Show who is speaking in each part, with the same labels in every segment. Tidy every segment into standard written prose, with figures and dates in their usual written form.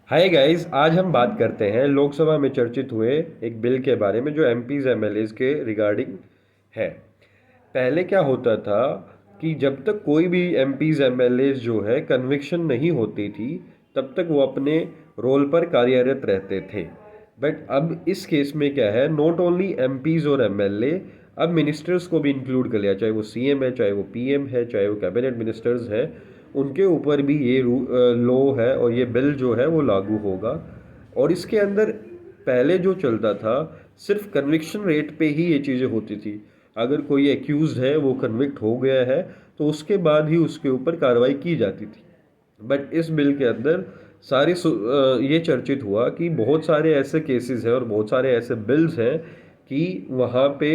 Speaker 1: Hi guys, आज हम बात करते हैं लोकसभा में चर्चित हुए एक बिल के बारे में जो एमपीज एमएलएज के रिगार्डिंग है। पहले क्या होता था कि जब तक कोई भी एमपीज एमएलएज जो है कन्विक्शन नहीं होती थी, तब तक वो अपने रोल पर कार्यरत रहते थे। बट अब इस केस में क्या है, नॉट ओनली एमपीज और एमएलए, अब मिनिस्टर्स को भी इंक्लूड कर लिया, चाहे वो सीएम है, चाहे वो पीएम है, चाहे वो कैबिनेट मिनिस्टर्स हैं, उनके ऊपर भी ये लॉ है और ये बिल जो है वो लागू होगा। और इसके अंदर पहले जो चलता था, सिर्फ कन्विक्शन रेट पे ही ये चीज़ें होती थी। अगर कोई एक्यूज है, वो कन्विक्ट हो गया है, तो उसके बाद ही उसके ऊपर कार्रवाई की जाती थी। बट इस बिल के अंदर ये चर्चित हुआ कि बहुत सारे ऐसे केसेस हैं और बहुत सारे ऐसे बिल्स हैं कि वहाँ पे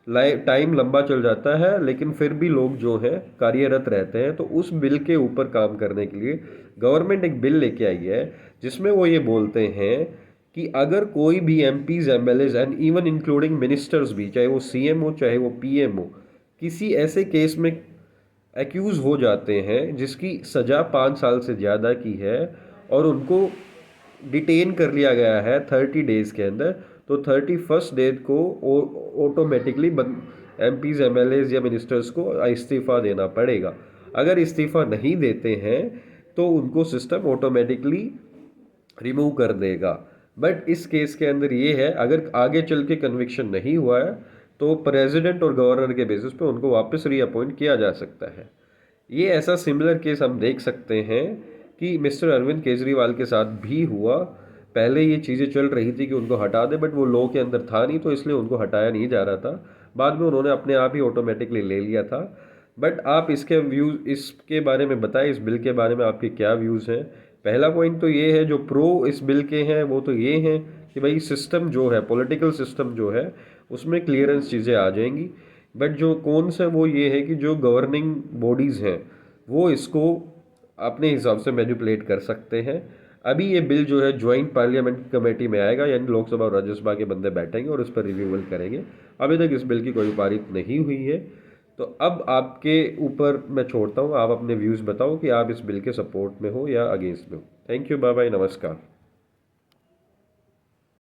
Speaker 1: टाइम लंबा चल जाता है, लेकिन फिर भी लोग जो है कार्यरत रहते हैं। तो उस बिल के ऊपर काम करने के लिए गवर्नमेंट एक बिल लेके आई है, जिसमें वो ये बोलते हैं कि अगर कोई भी MPs MLAs and even including ministers भी, चाहे वो सीएम हो चाहे वो पीएम हो, किसी ऐसे केस में एक्यूज हो जाते हैं जिसकी सज़ा 5 साल से ज़्यादा की है, और उनको डिटेन कर लिया गया है 30 डेज के अंदर, तो 31st डेट को ऑटोमेटिकली एमपीज एमएलएज या मिनिस्टर्स को इस्तीफ़ा देना पड़ेगा। अगर इस्तीफ़ा नहीं देते हैं तो उनको सिस्टम ऑटोमेटिकली रिमूव कर देगा। बट इस केस के अंदर ये है, अगर आगे चल के कन्विक्शन नहीं हुआ है तो प्रेसिडेंट और गवर्नर के बेसिस पे उनको वापस रीअपॉइंट किया जा सकता है। ये ऐसा सिमिलर केस हम देख सकते हैं कि मिस्टर अरविंद केजरीवाल के साथ भी हुआ। पहले ये चीज़ें चल रही थी कि उनको हटा दे, बट वो लॉ के अंदर था नहीं, तो इसलिए उनको हटाया नहीं जा रहा था। बाद में उन्होंने अपने आप ही ऑटोमेटिकली ले लिया था। बट आप इसके व्यूज़, इसके बारे में बताएं, इस बिल के बारे में आपके क्या व्यूज़ हैं। पहला पॉइंट तो ये है, जो प्रो इस बिल के हैं वो तो ये हैं कि भाई सिस्टम जो है, पॉलिटिकल सिस्टम जो है, उसमें क्लियरेंस चीज़ें आ जाएंगी। बट जो कौन सा वो ये है कि जो गवर्निंग बॉडीज़ हैं वो इसको अपने हिसाब से मैनिपुलेट कर सकते हैं। अभी ये बिल जो है ज्वाइंट पार्लियामेंट कमेटी में आएगा, यानी लोकसभा और राज्यसभा के बंदे बैठेंगे और उस पर रिव्यूअल करेंगे। अभी तक इस बिल की कोई पारित नहीं हुई है। तो अब आपके ऊपर मैं छोड़ता हूँ, आप अपने व्यूज़ बताओ कि आप इस बिल के सपोर्ट में हो या अगेंस्ट में हो। थैंक यू, बाय बाय, नमस्कार।